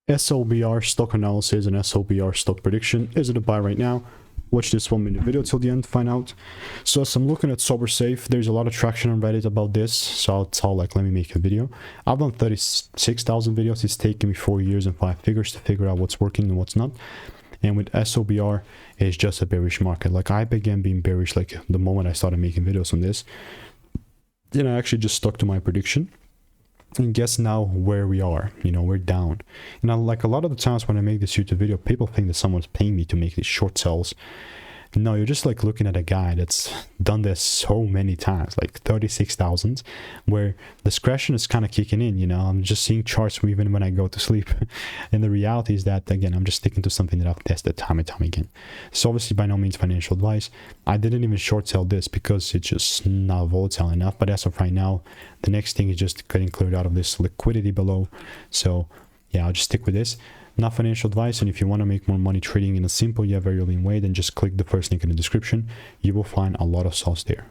SLBR stock analysis and SLBR stock prediction. Is it a buy right now? Watch this 1 minute video till the end to find out. So as I'm looking at Sobr Safe, there's a lot of traction on Reddit about this. So it's all like, let me make a video. I've done 36,000 videos. It's taken me 4 years and 5 figures to figure out what's working and what's not. And with SLBR, it's just a bearish market. Like I began being bearish like the moment I started making videos on this. Then I actually just stuck to my prediction. And guess now where we are. You know, we're down. And like a lot of the times when I make this YouTube video, people think that someone's paying me to make these short sells. No, you're just like looking at a guy that's done this so many times, like 36,000, where discretion is kind of kicking in. You know, I'm just seeing charts even when I go to sleep. And the reality is that, again, I'm just sticking to something that I've tested time and time again. So obviously by no means financial advice. I didn't even short sell this because it's just not volatile enough. But as of right now, the next thing is just getting cleared out of this liquidity below. So yeah, I'll just stick with this. Not financial advice, and if you want to make more money trading in a simple yet very lean way, then just click the first link in the description. You will find a lot of sauce there.